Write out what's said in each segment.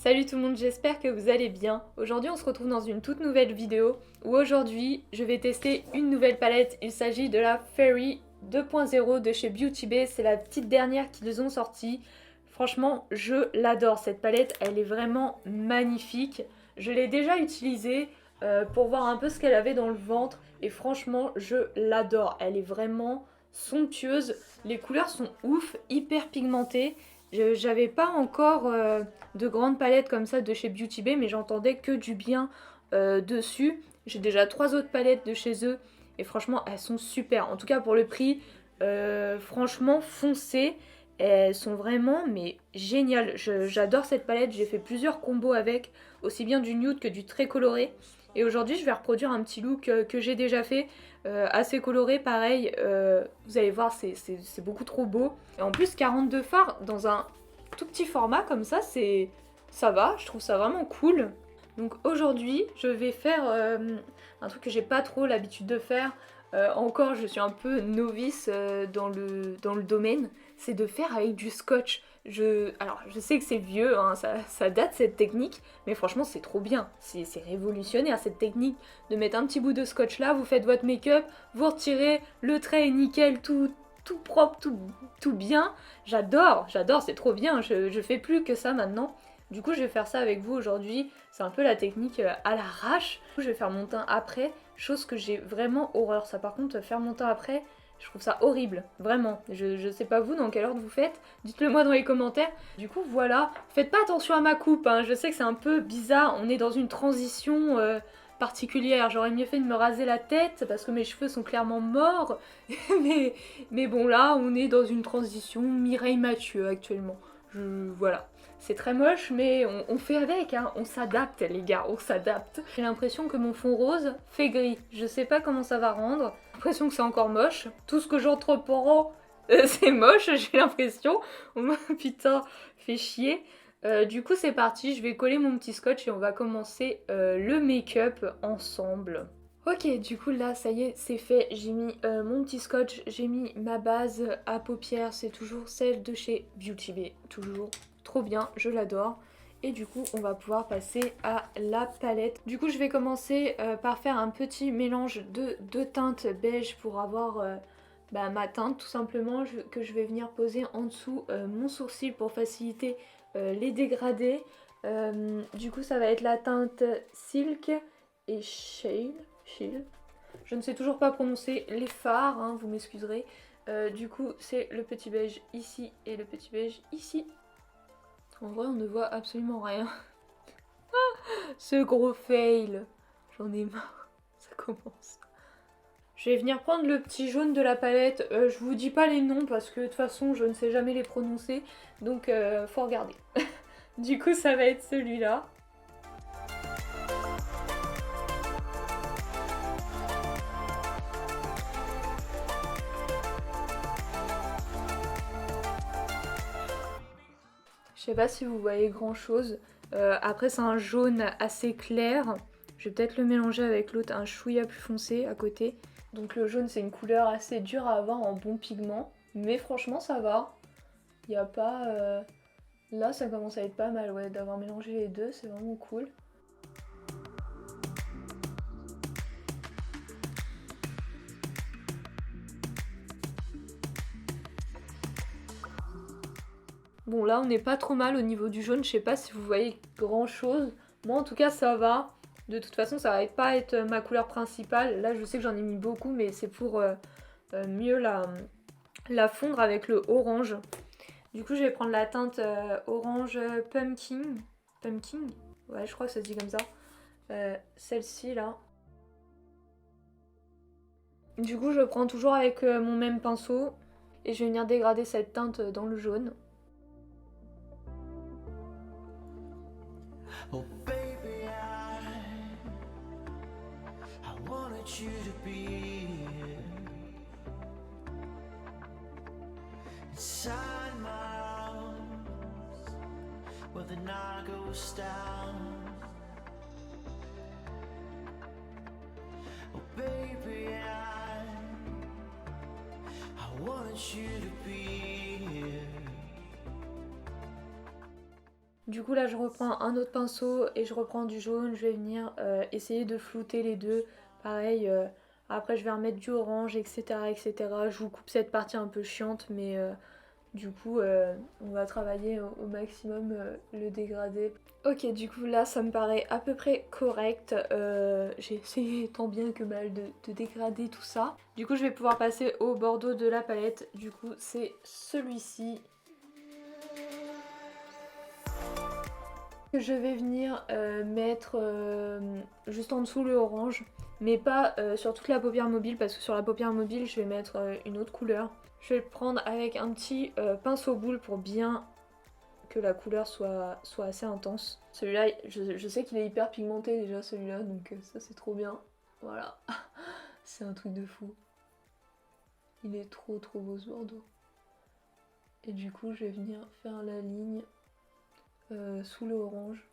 Salut tout le monde, j'espère que vous allez bien. Aujourd'hui on se retrouve dans une toute nouvelle vidéo où aujourd'hui je vais tester une nouvelle palette. Il s'agit de la Fairy 2.0 de chez Beauty Bay. C'est la petite dernière qu'ils ont sortie. Franchement je l'adore cette palette, elle est vraiment magnifique. Je l'ai déjà utilisée pour voir un peu ce qu'elle avait dans le ventre et franchement je l'adore. Elle est vraiment somptueuse, les couleurs sont ouf, hyper pigmentées. J'avais pas encore de grandes palettes comme ça de chez Beauty Bay, mais j'entendais que du bien dessus. J'ai déjà 3 autres palettes de chez eux et franchement elles sont super. En tout cas pour le prix, franchement foncez. Elles sont vraiment mais géniales. J'adore cette palette, j'ai fait plusieurs combos avec, aussi bien du nude que du très coloré. Et aujourd'hui je vais reproduire un petit look que j'ai déjà fait, assez coloré pareil. Vous allez voir c'est beaucoup trop beau. Et en plus 42 fards dans un tout petit format comme ça, ça va, je trouve ça vraiment cool. Donc aujourd'hui je vais faire un truc que j'ai pas trop l'habitude de faire. Encore je suis un peu novice dans le domaine, c'est de faire avec du scotch. Alors je sais que c'est vieux, hein, ça date cette technique, mais franchement c'est trop bien, c'est révolutionnaire cette technique de mettre un petit bout de scotch là, vous faites votre make-up, vous retirez, le trait est nickel, tout propre, tout bien. J'adore, c'est trop bien, je fais plus que ça maintenant. Du coup je vais faire ça avec vous aujourd'hui, c'est un peu la technique à l'arrache. Je vais faire mon teint après, chose que j'ai vraiment horreur. Ça par contre, faire mon teint après, je trouve ça horrible, vraiment. Je sais pas vous dans quel ordre vous faites, dites-le moi dans les commentaires. Du coup voilà, faites pas attention à ma coupe, hein. Je sais que c'est un peu bizarre, on est dans une transition particulière. J'aurais mieux fait de me raser la tête parce que mes cheveux sont clairement morts. mais bon là, on est dans une transition Mireille Mathieu actuellement. Voilà. C'est très moche, mais on fait avec, hein. On s'adapte les gars, on s'adapte. J'ai l'impression que mon fond rose fait gris. Je sais pas comment ça va rendre. J'ai l'impression que c'est encore moche. Tout ce que j'entreprends, c'est moche, j'ai l'impression. Putain, fait chier. Du coup c'est parti, je vais coller mon petit scotch et on va commencer le make-up ensemble. Ok, du coup là ça y est, c'est fait, j'ai mis mon petit scotch, j'ai mis ma base à paupières, c'est toujours celle de chez Beauty Bay, toujours trop bien, je l'adore. Et du coup on va pouvoir passer à la palette. Du coup je vais commencer par faire un petit mélange de deux teintes beige pour avoir ma teinte tout simplement, que je vais venir poser en dessous mon sourcil pour faciliter les dégradés. Du coup ça va être la teinte Silk et Shale. Je ne sais toujours pas prononcer les fards, hein, vous m'excuserez. Du coup, c'est le petit beige ici et le petit beige ici. En vrai, on ne voit absolument rien. Ce gros fail. J'en ai marre. Ça commence. Je vais venir prendre le petit jaune de la palette. Je vous dis pas les noms parce que de toute façon, je ne sais jamais les prononcer. Donc, faut regarder. Du coup, ça va être celui-là. Je sais pas si vous voyez grand chose. Après c'est un jaune assez clair. Je vais peut-être le mélanger avec l'autre, un chouïa plus foncé à côté. Donc le jaune c'est une couleur assez dure à avoir en bon pigment. Mais franchement ça va. Il n'y a pas... Là ça commence à être pas mal ouais, d'avoir mélangé les deux, c'est vraiment cool. Bon là on n'est pas trop mal au niveau du jaune, je sais pas si vous voyez grand chose. Moi en tout cas ça va. De toute façon ça va pas être ma couleur principale. Là je sais que j'en ai mis beaucoup mais c'est pour mieux la fondre avec le orange. Du coup je vais prendre la teinte orange pumpkin. Pumpkin? Ouais je crois que ça se dit comme ça. Celle-ci là. Du coup je prends toujours avec mon même pinceau. Et je vais venir dégrader cette teinte dans le jaune. Oh baby, I wanted you to be inside my arms where the night goes down. Oh baby, I wanted you to be here. Du coup là je reprends un autre pinceau et je reprends du jaune, je vais venir essayer de flouter les deux. Pareil, après je vais remettre du orange, etc. etc. Je vous coupe cette partie un peu chiante, mais du coup on va travailler au maximum le dégradé. Ok, du coup là ça me paraît à peu près correct. J'ai essayé tant bien que mal de dégrader tout ça. Du coup je vais pouvoir passer au bordeaux de la palette. Du coup c'est celui-ci. Je vais venir mettre juste en dessous le orange, mais pas sur toute la paupière mobile, parce que sur la paupière mobile je vais mettre une autre couleur. Je vais le prendre avec un petit pinceau boule pour bien que la couleur soit assez intense. Celui-là, je sais qu'il est hyper pigmenté déjà celui-là, donc ça c'est trop bien. Voilà, c'est un truc de fou. Il est trop beau ce bordeaux. Et du coup je vais venir faire la ligne sous le orange.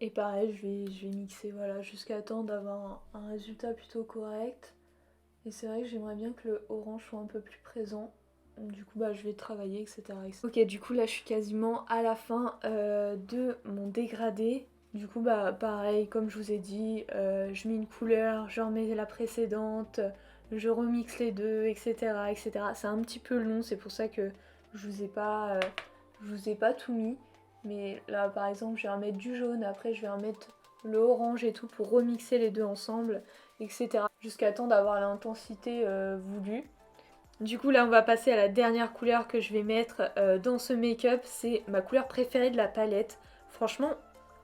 Et pareil, je vais mixer voilà, jusqu'à temps d'avoir un résultat plutôt correct. Et c'est vrai que j'aimerais bien que le orange soit un peu plus présent. Du coup bah je vais travailler, etc. Ok, du coup là je suis quasiment à la fin de mon dégradé. Du coup bah pareil, comme je vous ai dit, je mets une couleur, je remets la précédente, je remixe les deux, etc. etc. C'est un petit peu long, c'est pour ça que je vous ai pas tout mis. Mais là par exemple je vais remettre du jaune, après je vais remettre le orange et tout pour remixer les deux ensemble, etc. Jusqu'à temps d'avoir l'intensité voulue. Du coup là on va passer à la dernière couleur que je vais mettre dans ce make-up. C'est ma couleur préférée de la palette. Franchement,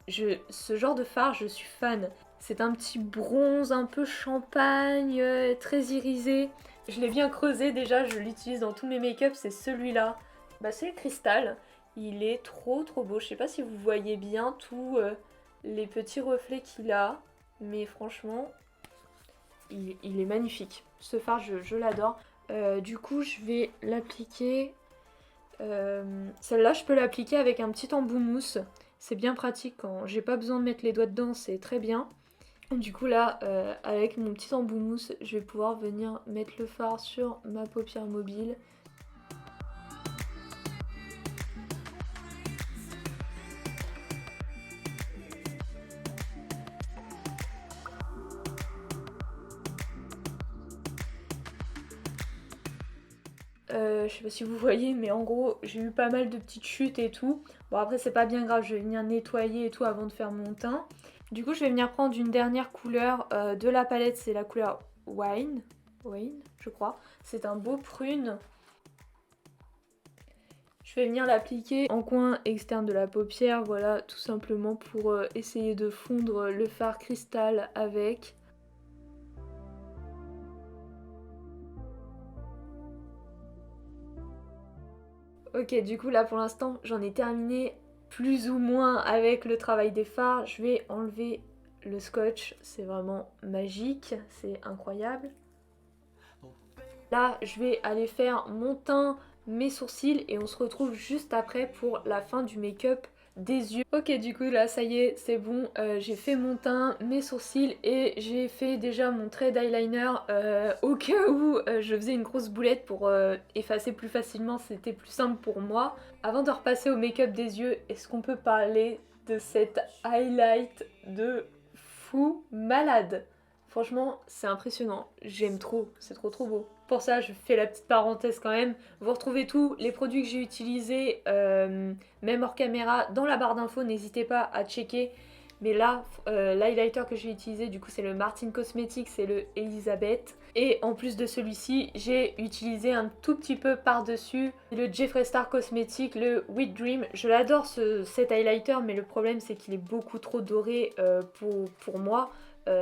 ce genre de fard je suis fan. C'est un petit bronze un peu champagne, très irisé. Je l'ai bien creusé déjà, je l'utilise dans tous mes make-up, c'est celui-là. Bah c'est le cristal. Il est trop beau. Je sais pas si vous voyez bien tous les petits reflets qu'il a. Mais franchement, il est magnifique. Ce fard, je l'adore. Du coup, je vais l'appliquer. Celle-là, je peux l'appliquer avec un petit embout mousse. C'est bien pratique quand j'ai pas besoin de mettre les doigts dedans, c'est très bien. Du coup là, avec mon petit embout mousse, je vais pouvoir venir mettre le fard sur ma paupière mobile. Je sais pas si vous voyez, mais en gros j'ai eu pas mal de petites chutes et tout. Bon après c'est pas bien grave, je vais venir nettoyer et tout avant de faire mon teint. Du coup je vais venir prendre une dernière couleur de la palette, c'est la couleur Wine je crois. C'est un beau prune. Je vais venir l'appliquer en coin externe de la paupière, voilà, tout simplement pour essayer de fondre le fard cristal avec. Ok, du coup là pour l'instant j'en ai terminé plus ou moins avec le travail des fards. Je vais enlever le scotch, c'est vraiment magique, c'est incroyable. Là je vais aller faire mon teint, mes sourcils et on se retrouve juste après pour la fin du make-up des yeux. Ok, du coup là ça y est, c'est bon, j'ai fait mon teint, mes sourcils et j'ai fait déjà mon trait d'eyeliner au cas où je faisais une grosse boulette pour effacer plus facilement, c'était plus simple pour moi. Avant de repasser au make-up des yeux, est-ce qu'on peut parler de cet highlight de fou malade? Franchement, c'est impressionnant, j'aime trop, c'est trop beau. Pour ça, je fais la petite parenthèse quand même. Vous retrouvez tous les produits que j'ai utilisés, même hors caméra, dans la barre d'infos. N'hésitez pas à checker. Mais là, l'highlighter que j'ai utilisé, du coup, c'est le Martin Cosmetics, c'est le Elizabeth. Et en plus de celui-ci, j'ai utilisé un tout petit peu par-dessus le Jeffree Star Cosmetics, le Wheat Dream. Je l'adore cet highlighter, mais le problème, c'est qu'il est beaucoup trop doré pour moi.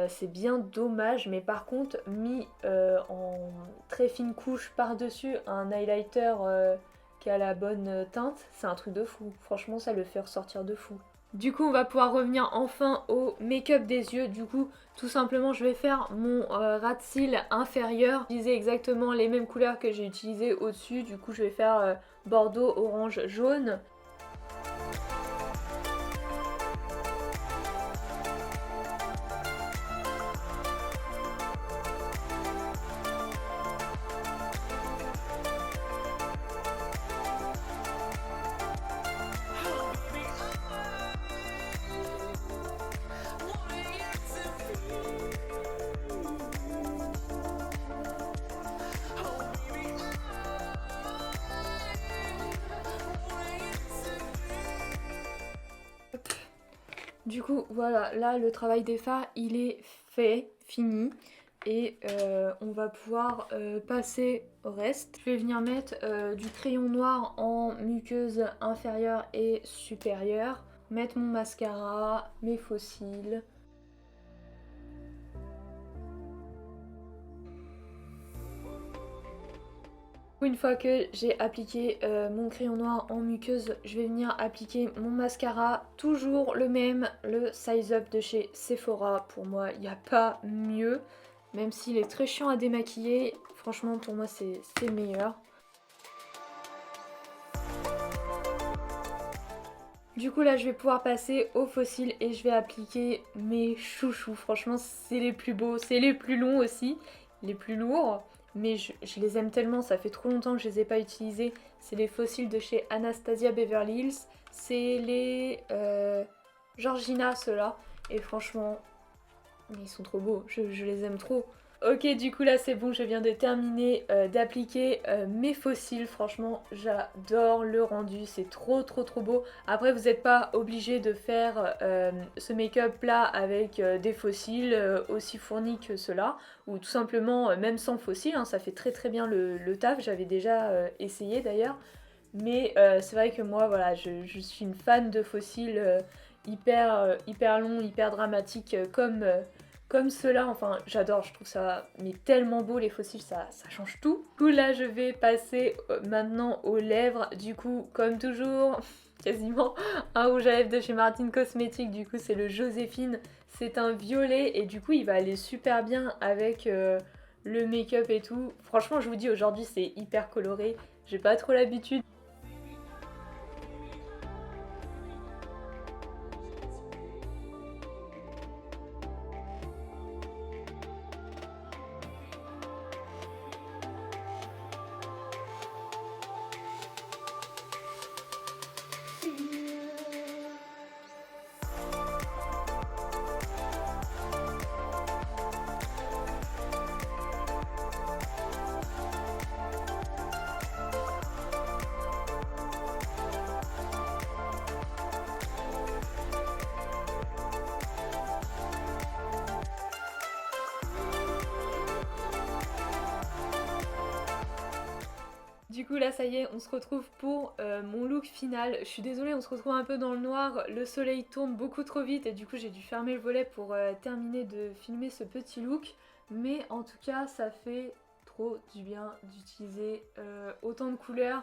C'est bien dommage, mais par contre mis en très fine couche par-dessus un highlighter qui a la bonne teinte, c'est un truc de fou. Franchement, ça le fait ressortir de fou. Du coup, on va pouvoir revenir enfin au make-up des yeux. Du coup, tout simplement, je vais faire mon ras de cils inférieur. Utiliser exactement les mêmes couleurs que j'ai utilisées au-dessus. Du coup, je vais faire bordeaux, orange, jaune. Du coup, voilà, là le travail des fards, il est fait, fini. Et on va pouvoir passer au reste. Je vais venir mettre du crayon noir en muqueuse inférieure et supérieure. Mettre mon mascara, mes faux cils. Une fois que j'ai appliqué mon crayon noir en muqueuse, je vais venir appliquer mon mascara. Toujours le même, le Size Up de chez Sephora. Pour moi, il n'y a pas mieux. Même s'il est très chiant à démaquiller, franchement pour moi c'est le meilleur. Du coup là je vais pouvoir passer aux fossiles et je vais appliquer mes chouchous. Franchement c'est les plus beaux, c'est les plus longs aussi, les plus lourds. Mais je les aime tellement, ça fait trop longtemps que je les ai pas utilisés. C'est les fossiles de chez Anastasia Beverly Hills. C'est les Georgina ceux-là. Et franchement, mais ils sont trop beaux, je les aime trop. Ok, du coup là c'est bon, je viens de terminer d'appliquer mes fossiles. Franchement, j'adore le rendu, c'est trop beau. Après, vous n'êtes pas obligé de faire ce make-up là avec des fossiles aussi fournis que ceux-là. Ou tout simplement, même sans fossiles, hein, ça fait très bien le taf. J'avais déjà essayé d'ailleurs. Mais c'est vrai que moi, voilà, je suis une fan de fossiles hyper longs, hyper dramatiques comme ceux-là. Enfin, j'adore, je trouve ça mais tellement beau les fossiles, ça change tout. Du coup, là, je vais passer maintenant aux lèvres. Du coup, comme toujours, quasiment un rouge à lèvres de chez Martin Cosmetics. Du coup, c'est le Joséphine. C'est un violet et du coup, il va aller super bien avec le make-up et tout. Franchement, je vous dis, aujourd'hui, c'est hyper coloré. J'ai pas trop l'habitude. Du coup là ça y est, on se retrouve pour mon look final. Je suis désolée, on se retrouve un peu dans le noir, le soleil tourne beaucoup trop vite et du coup j'ai dû fermer le volet pour terminer de filmer ce petit look. Mais en tout cas ça fait trop du bien d'utiliser autant de couleurs.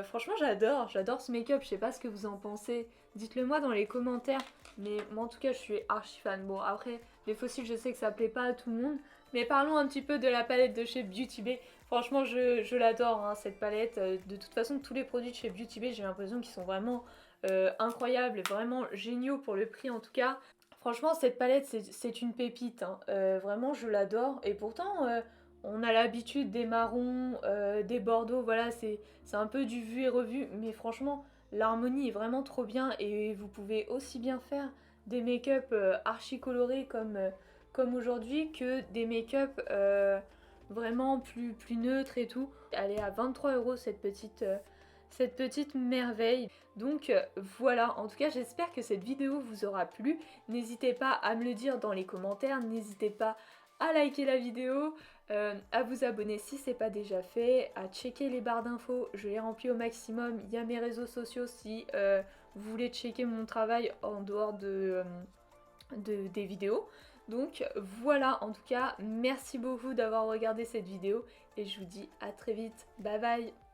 Franchement j'adore ce make-up, je sais pas ce que vous en pensez. Dites-le moi dans les commentaires, mais moi en tout cas je suis archi fan. Bon après les fossiles je sais que ça plaît pas à tout le monde, mais parlons un petit peu de la palette de chez Beauty Bay. Franchement, je l'adore, hein, cette palette. De toute façon, tous les produits de chez Beauty Bay, j'ai l'impression qu'ils sont vraiment incroyables, vraiment géniaux pour le prix en tout cas. Franchement, cette palette, c'est une pépite. Hein. Vraiment, je l'adore. Et pourtant, on a l'habitude des marrons, des bordeaux, voilà, c'est un peu du vu et revu. Mais franchement, l'harmonie est vraiment trop bien. Et vous pouvez aussi bien faire des make-up archi colorés comme aujourd'hui que des make-up vraiment plus neutre et tout. Elle est à 23 € cette petite merveille. Donc voilà, en tout cas j'espère que cette vidéo vous aura plu. N'hésitez pas à me le dire dans les commentaires, n'hésitez pas à liker la vidéo, à vous abonner si c'est pas déjà fait, à checker les barres d'infos, je les remplis au maximum. Il y a mes réseaux sociaux si vous voulez checker mon travail en dehors des vidéos. Donc voilà, en tout cas, merci beaucoup d'avoir regardé cette vidéo et je vous dis à très vite. Bye bye!